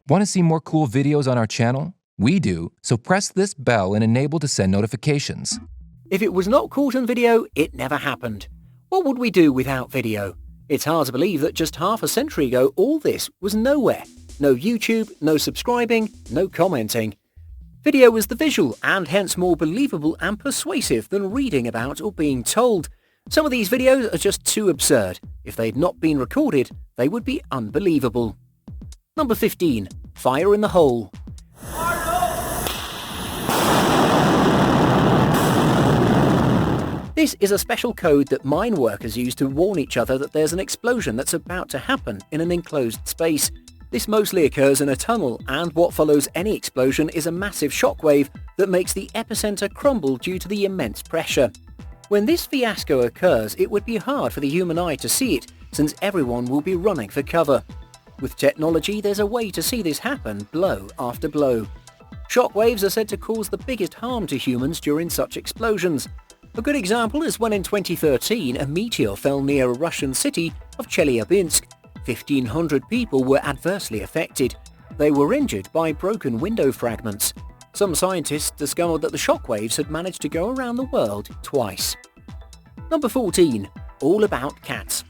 Want to see more cool videos on our channel? We do, so press this bell and enable to send notifications. If it was not caught on video, it never happened. What would we do without video? It's hard to believe that just half a century ago all this was nowhere. No YouTube, no subscribing, no commenting. Video was the visual and hence more believable and persuasive than reading about or being told. Some of these videos are just too absurd. If they'd not been recorded, they would be unbelievable. Number 15. Fire in the hole. This is a special code that mine workers use to warn each other that there's an explosion that's about to happen in an enclosed space. This mostly occurs in a tunnel, and what follows any explosion is a massive shockwave that makes the epicenter crumble due to the immense pressure. When this fiasco occurs, it would be hard for the human eye to see it, since everyone will be running for cover. With technology, there's a way to see this happen blow after blow. Shockwaves are said to cause the biggest harm to humans during such explosions. A good example is when in 2013 a meteor fell near a Russian city of Chelyabinsk. 1,500 people were adversely affected. They were injured by broken window fragments. Some scientists discovered that the shockwaves had managed to go around the world twice. Number 14. All about cats.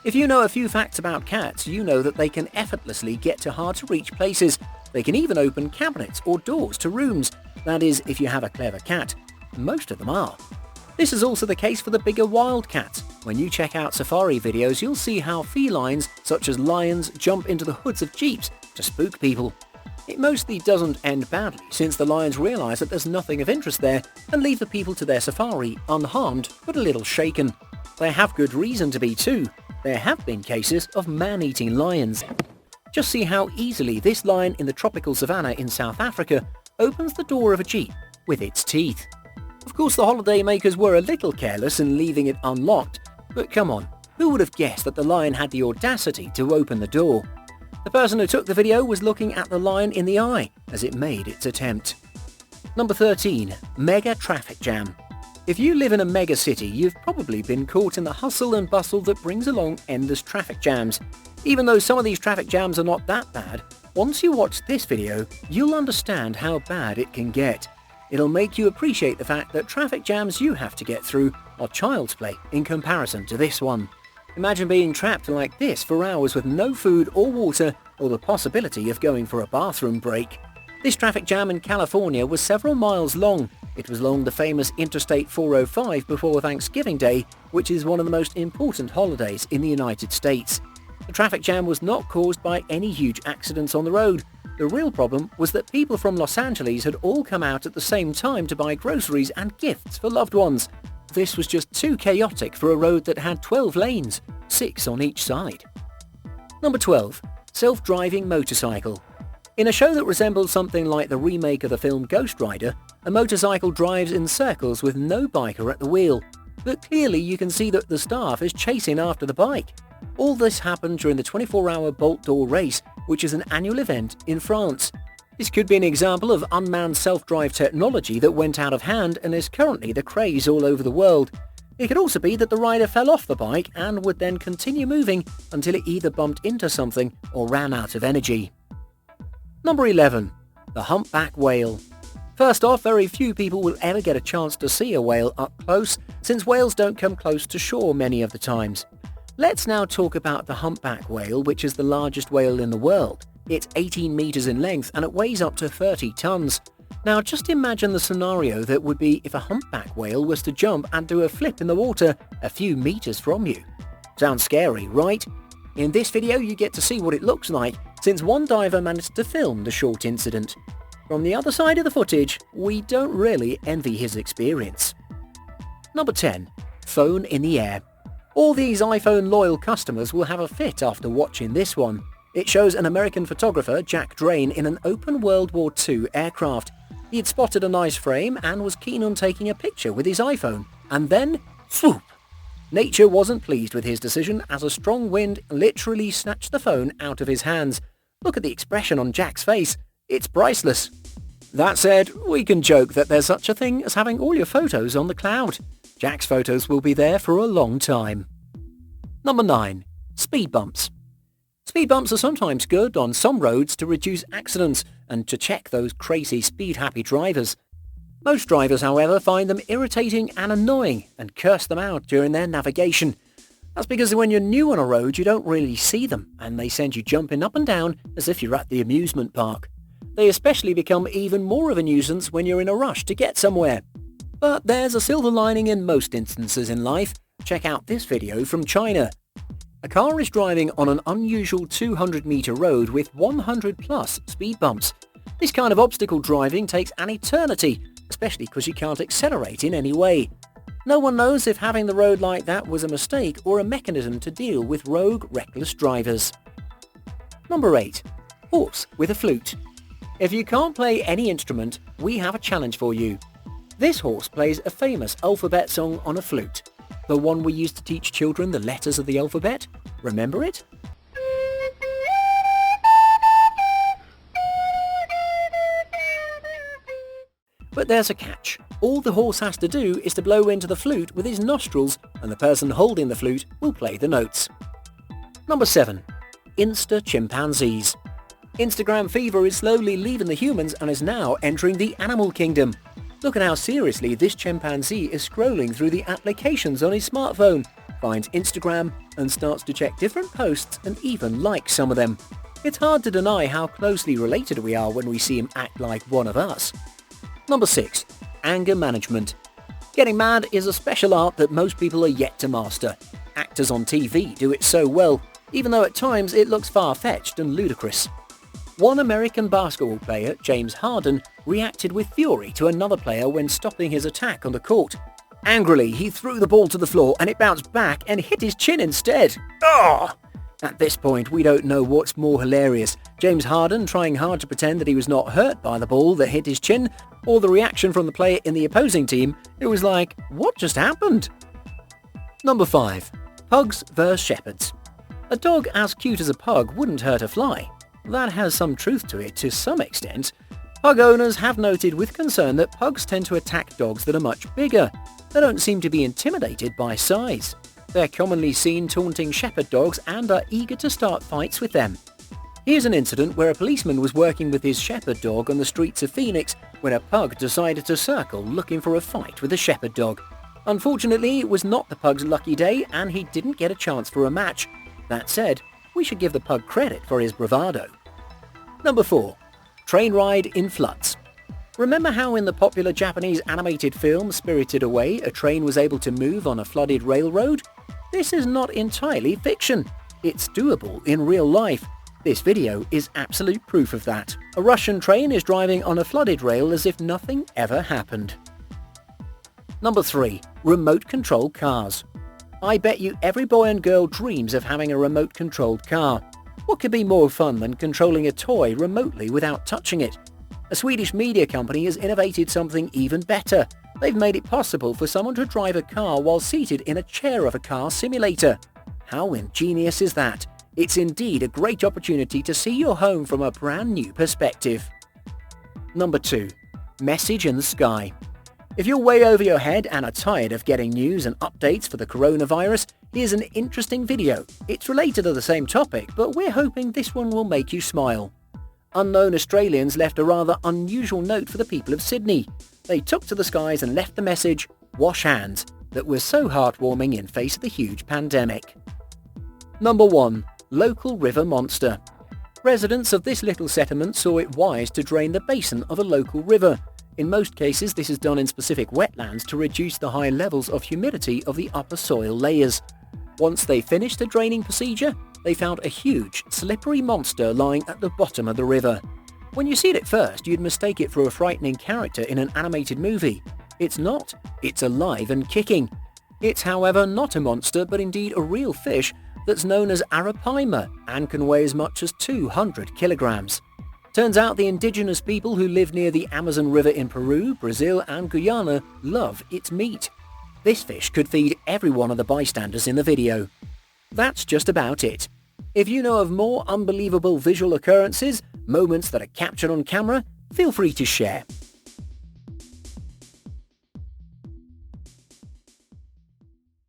If you know a few facts about cats, you know that they can effortlessly get to hard-to-reach places. They can even open cabinets or doors to rooms. That is, if you have a clever cat. Most of them are. This is also the case for the bigger wild cats. When you check out safari videos, you'll see how felines, such as lions, jump into the hoods of jeeps to spook people. It mostly doesn't end badly, since the lions realise that there's nothing of interest there and leave the people to their safari unharmed but a little shaken. They have good reason to be too. There have been cases of man-eating lions. Just see how easily this lion in the tropical savannah in South Africa opens the door of a jeep with its teeth. Of course, the holiday makers were a little careless in leaving it unlocked, but come on, who would have guessed that the lion had the audacity to open the door? The person who took the video was looking at the lion in the eye as it made its attempt. Number 13. Mega traffic jam. If you live in a mega city, you've probably been caught in the hustle and bustle that brings along endless traffic jams. Even though some of these traffic jams are not that bad, once you watch this video, you'll understand how bad it can get. It'll make you appreciate the fact that traffic jams you have to get through are child's play in comparison to this one. Imagine being trapped like this for hours with no food or water or the possibility of going for a bathroom break. This traffic jam in California was several miles long. It was along the famous Interstate 405 before Thanksgiving Day, which is one of the most important holidays in the United States. The traffic jam was not caused by any huge accidents on the road. The real problem was that people from Los Angeles had all come out at the same time to buy groceries and gifts for loved ones. This was just too chaotic for a road that had 12 lanes, 6 on each side. Number 12. Self-driving motorcycle. In a show that resembles something like the remake of the film Ghost Rider, a motorcycle drives in circles with no biker at the wheel. But clearly you can see that the staff is chasing after the bike. All this happened during the 24-hour Bolt d'Or race, which is an annual event in France. This could be an example of unmanned self-drive technology that went out of hand and is currently the craze all over the world. It could also be that the rider fell off the bike and would then continue moving until it either bumped into something or ran out of energy. Number 11. The humpback whale. First off, very few people will ever get a chance to see a whale up close, since whales don't come close to shore many of the times. Let's now talk about the humpback whale, which is the largest whale in the world. It's 18 meters in length and it weighs up to 30 tons. Now just imagine the scenario that would be if a humpback whale was to jump and do a flip in the water a few meters from you. Sounds scary, right? In this video you get to see what it looks like, since one diver managed to film the short incident. From the other side of the footage, we don't really envy his experience. Number 10. Phone in the air. All these iPhone loyal customers will have a fit after watching this one. It shows an American photographer, Jack Drain, in an open World War II aircraft. He had spotted a nice frame and was keen on taking a picture with his iPhone. And then, swoop! Nature wasn't pleased with his decision as a strong wind literally snatched the phone out of his hands. Look at the expression on Jack's face. It's priceless. That said, we can joke that there's such a thing as having all your photos on the cloud. Jack's photos will be there for a long time. Number 9. Speed bumps. Speed bumps are sometimes good on some roads to reduce accidents and to check those crazy speed-happy drivers. Most drivers, however, find them irritating and annoying and curse them out during their navigation. That's because when you're new on a road, you don't really see them, and they send you jumping up and down as if you're at the amusement park. They especially become even more of a nuisance when you're in a rush to get somewhere. But there's a silver lining in most instances in life. Check out this video from China. A car is driving on an unusual 200-meter road with 100-plus speed bumps. This kind of obstacle driving takes an eternity, especially because you can't accelerate in any way. No one knows if having the road like that was a mistake or a mechanism to deal with rogue, reckless drivers. Number 8. Horse with a flute. If you can't play any instrument, we have a challenge for you. This horse plays a famous alphabet song on a flute. The one we used to teach children the letters of the alphabet. Remember it? But there's a catch. All the horse has to do is to blow into the flute with his nostrils, and the person holding the flute will play the notes. Number 7. INSTA-CHIMPANZEES. Instagram fever is slowly leaving the humans and is now entering the animal kingdom. Look at how seriously this chimpanzee is scrolling through the applications on his smartphone, finds Instagram and starts to check different posts and even like some of them. It's hard to deny how closely related we are when we see him act like one of us. Number 6. Anger management. Getting mad is a special art that most people are yet to master. Actors on TV do it so well, even though at times it looks far-fetched and ludicrous. One American basketball player, James Harden, reacted with fury to another player when stopping his attack on the court. Angrily, he threw the ball to the floor and it bounced back and hit his chin instead. Ugh! At this point, we don't know what's more hilarious. James Harden trying hard to pretend that he was not hurt by the ball that hit his chin, or the reaction from the player in the opposing team who was like, what just happened? Number 5. Pugs vs Shepherds. A dog as cute as a pug wouldn't hurt a fly. That has some truth to it to some extent. Pug owners have noted with concern that pugs tend to attack dogs that are much bigger. They don't seem to be intimidated by size. They're commonly seen taunting shepherd dogs and are eager to start fights with them. Here's an incident where a policeman was working with his shepherd dog on the streets of Phoenix when a pug decided to circle looking for a fight with a shepherd dog. Unfortunately, it was not the pug's lucky day and he didn't get a chance for a match. That said, we should give the pug credit for his bravado. Number 4. TRAINRIDE in floods. Remember how in the popular Japanese animated film Spirited Away a train was able to move on a flooded railroad? This is not entirely fiction. It's doable in real life. This video is absolute proof of that. A Russian train is driving on a flooded rail as if nothing ever happened. Number 3. Remote control cars. I bet you every boy and girl dreams of having a remote-controlled car. What could be more fun than controlling a toy remotely without touching it? A Swedish media company has innovated something even better. They've made it possible for someone to drive a car while seated in a chair of a car simulator. How ingenious is that? It's indeed a great opportunity to see your home from a brand new perspective. Number 2. Message in the sky. If you're way over your head and are tired of getting news and updates for the coronavirus, here's an interesting video. It's related to the same topic, but we're hoping this one will make you smile. Unknown Australians left a rather unusual note for the people of Sydney. They took to the skies and left the message, "Wash hands," that was so heartwarming in face of the huge pandemic. Number 1. Local river monster. Residents of this little settlement saw it wise to drain the basin of a local river. In most cases, this is done in specific wetlands to reduce the high levels of humidity of the upper soil layers. Once they finished the draining procedure, they found a huge, slippery monster lying at the bottom of the river. When you see it at first, you'd mistake it for a frightening character in an animated movie. It's not. It's alive and kicking. It's, however, not a monster, but indeed a real fish that's known as arapaima and can weigh as much as 200 kilograms. Turns out the indigenous people who live near the Amazon River in Peru, Brazil and Guyana love its meat. This fish could feed every one of the bystanders in the video. That's just about it. If you know of more unbelievable visual occurrences, moments that are captured on camera, feel free to share.